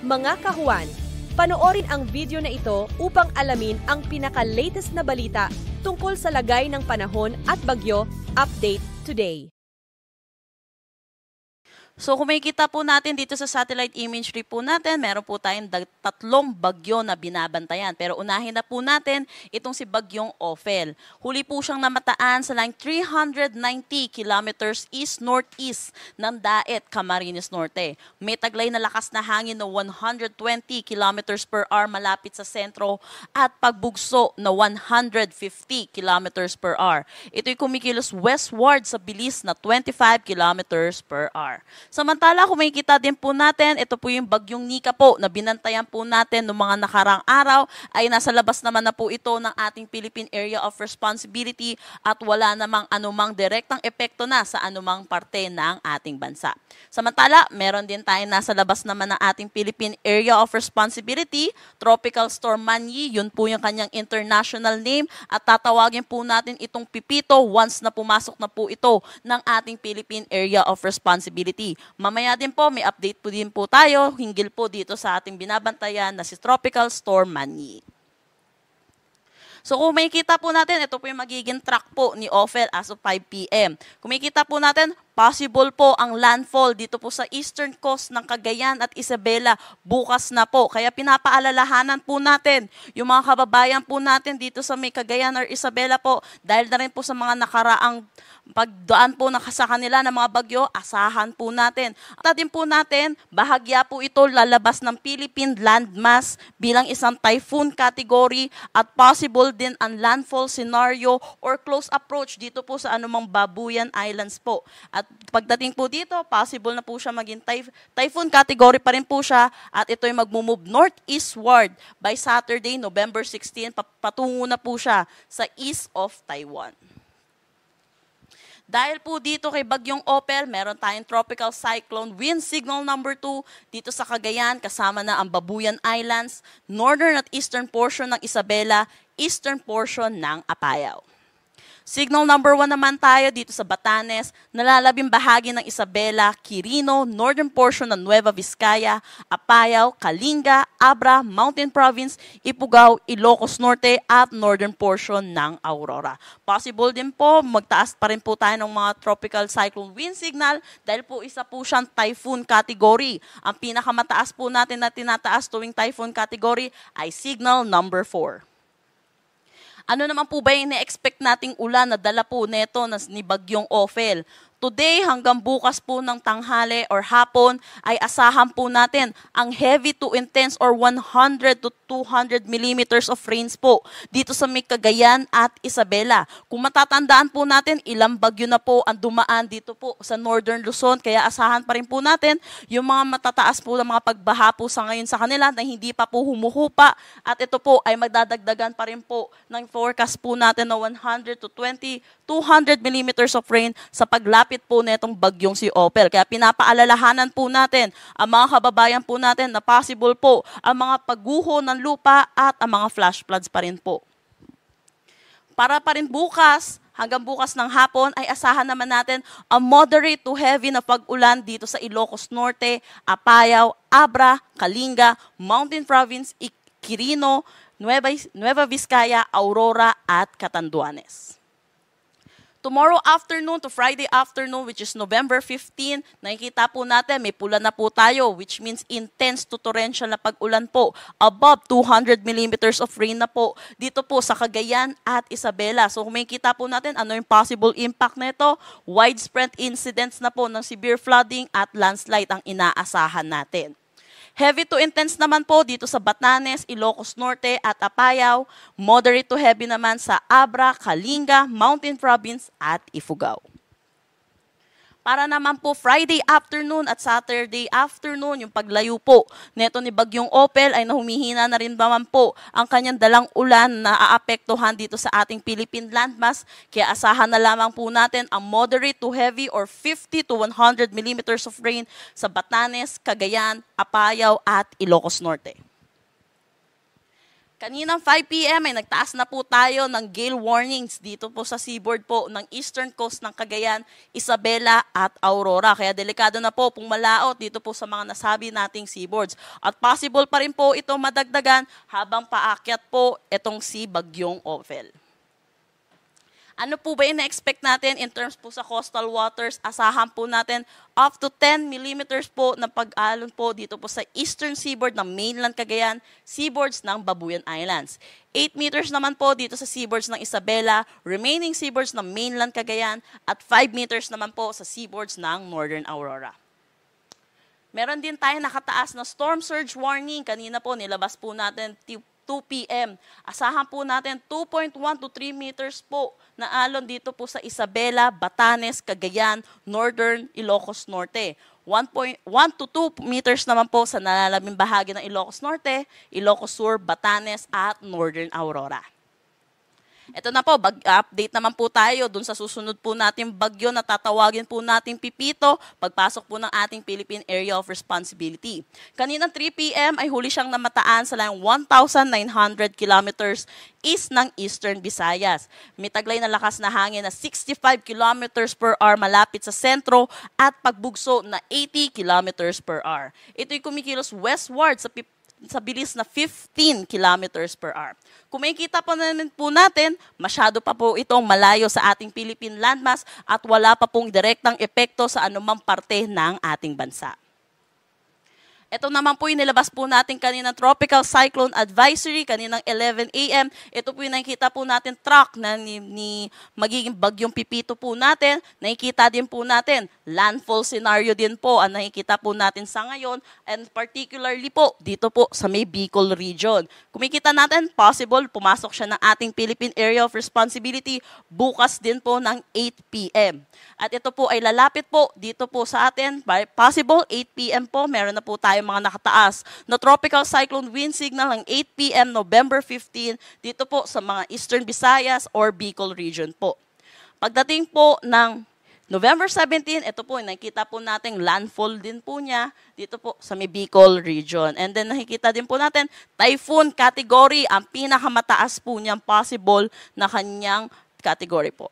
Mga kahuan, panoorin ang video na ito upang alamin ang pinaka-latest na balita tungkol sa lagay ng panahon at bagyo. Update today. So kung makikita po natin dito sa satellite imagery po natin, meron po tayong tatlong bagyo na binabantayan. Pero unahin na po natin itong si Bagyong Ophel. Huli po siyang namataan sa line 390 kilometers east-northeast ng Daet, Camarines Norte. May taglay na lakas na hangin na 120 kilometers per hour malapit sa sentro at pagbugso na 150 kilometers per hour. Ito'y kumikilos westward sa bilis na 25 kilometers per hour. Samantala, kung makikita din po natin, ito po yung Bagyong Nika po na binantayan po natin noong mga nakarang araw ay nasa labas naman na po ito ng ating Philippine Area of Responsibility at wala namang anumang direktang epekto na sa anumang parte ng ating bansa. Samantala, meron din tayo nasa labas naman ng ating Philippine Area of Responsibility, Tropical Storm Manyi, yun po yung kanyang international name at tatawagin po natin itong Pipito once na pumasok na po ito ng ating Philippine Area of Responsibility. Mamaya din po, may update po din po tayo hinggil po dito sa ating binabantayan na si Tropical Storm Manyi. So kung makikita po natin, ito po yung magiging track po ni Ophel as of 5 p.m. Kung makikita po natin, possible po ang landfall dito po sa eastern coast ng Cagayan at Isabela bukas na po. Kaya pinapaalalahanan po natin yung mga kababayan po natin dito sa may Cagayan or Isabela po dahil na rin po sa mga nakaraang pagdaan po sa kanila ng mga bagyo, asahan po natin. At din po natin, bahagya po ito lalabas ng Philippine landmass bilang isang typhoon category at possible din ang landfall scenario or close approach dito po sa anumang Babuyan Islands po. At pagdating po dito, possible na po siya maging typhoon category pa rin po siya at ito'y magmumove northeastward by Saturday, November 16, patungo na po siya sa east of Taiwan. Dahil po dito kay Bagyong Ophel, meron tayong tropical cyclone wind signal number 2 dito sa Cagayan kasama na ang Babuyan Islands, northern at eastern portion ng Isabela, eastern portion ng Apayao. Signal number 1 naman tayo dito sa Batanes, nalalabing bahagi ng Isabela, Quirino, northern portion ng Nueva Vizcaya, Apayao, Kalinga, Abra, Mountain Province, Ifugao, Ilocos Norte at northern portion ng Aurora. Possible din po, magtaas pa rin po tayo ng mga tropical cyclone wind signal dahil po isa po siyang typhoon category. Ang pinakamataas po natin na tinataas tuwing typhoon category ay signal number 4. Ano naman po ba yung na-expect nating ulan na dala po neto ni Bagyong Ophel? Today hanggang bukas po ng tanghali or hapon ay asahan po natin ang heavy to intense or 100 to 200 millimeters of rains po dito sa may Cagayan at Isabela. Kung matatandaan po natin, ilang bagyo na po ang dumaan dito po sa Northern Luzon. Kaya asahan pa rin po natin yung mga matataas po ng mga pagbaha po sa ngayon sa kanila na hindi pa po humuhupa. At ito po ay magdadagdagan pa rin po ng forecast po natin na 100 to 200 millimeters of rain sa paglapit po netong bagyong si Ophel. Kaya pinapaalalahanan po natin ang mga kababayan po natin na possible po ang mga pagguho ng lupa at ang mga flash floods pa rin po. Para pa rin bukas, hanggang bukas ng hapon ay asahan naman natin ang moderate to heavy na pag-ulan dito sa Ilocos Norte, Apayao, Abra, Kalinga, Mountain Province, Quirino, Nueva Vizcaya, Aurora at Catanduanes. Tomorrow afternoon to Friday afternoon, which is November 15, nakikita po natin may pula na po tayo, which means intense to torrential na pag-ulan po. Above 200 millimeters of rain na po dito po sa Cagayan at Isabela. So kung makikita po natin ano yung possible impact nito, widespread incidents na po ng severe flooding at landslide ang inaasahan natin. Heavy to intense naman po dito sa Batanes, Ilocos Norte at Apayao. Moderate to heavy naman sa Abra, Kalinga, Mountain Province at Ifugao. Para naman po Friday afternoon at Saturday afternoon, yung paglayo po neto ni Bagyong Ophel ay humihina na rin naman po ang kanyang dalang ulan na aapektuhan dito sa ating Philippine landmass. Kaya asahan na lamang po natin ang moderate to heavy or 50 to 100 millimeters of rain sa Batanes, Cagayan, Apayao at Ilocos Norte. Kaninang 5 p.m. ay nagtaas na po tayo ng gale warnings dito po sa seaboard po ng eastern coast ng Cagayan, Isabela at Aurora. Kaya delikado na po pumalaot dito po sa mga nasabi nating seaboards. At possible pa rin po ito madagdagan habang paakyat po itong si Bagyong Ophel. Ano po ba yung na-expect natin in terms po sa coastal waters? Asahan po natin up to 10 millimeters po na pag-alon po dito po sa eastern seaboard ng mainland Cagayan, seaboards ng Babuyan Islands. 8 meters naman po dito sa seaboards ng Isabela, remaining seaboards ng mainland Cagayan, at 5 meters naman po sa seaboards ng Northern Aurora. Meron din tayo nakataas na storm surge warning. Kanina po nilabas po natin 2 p.m. Asahan po natin 2.1 to 3 meters po na alon dito po sa Isabela, Batanes, Cagayan, Northern Ilocos Norte. 1 to 2 meters naman po sa nalalaming bahagi ng Ilocos Norte, Ilocos Sur, Batanes at Northern Aurora. Ito na po, update naman po tayo dun sa susunod po nating bagyo na tatawagin po nating Pipito pagpasok po ng ating Philippine Area of Responsibility. Kaninang 3 p.m. ay huli siyang namataan sa layong 1,900 kilometers east ng Eastern Visayas. May taglay na lakas na hangin na 65 kilometers per hour malapit sa sentro at pagbugso na 80 kilometers per hour. Ito'y kumikilos westward sa bilis na 15 kilometers per hour. Kung makikita po natin, masyado pa po itong malayo sa ating Philippine landmass at wala pa pong direktang epekto sa anumang parte ng ating bansa. Ito naman po yung nilabas po natin kaninang Tropical Cyclone Advisory, kaninang 11 a.m. Ito po yung nakikita po natin track na ni magiging bagyong Pipito po natin. Nakikita din po natin landfall scenario din po ang nakikita po natin sa ngayon, and particularly po dito po sa may Bicol region. Kumikita natin, possible pumasok siya ng ating Philippine Area of Responsibility bukas din po ng 8 p.m. At ito po ay lalapit po dito po sa atin, possible 8 p.m. po, meron na po tayo mga nakataas na tropical cyclone wind signal ng 8 p.m. November 15 dito po sa mga Eastern Visayas or Bicol region po. Pagdating po ng November 17, ito po, nakikita po natin landfall din po niya dito po sa may Bicol region. And then nakikita din po natin typhoon category, ang pinakamataas po niyang possible na kanyang category po.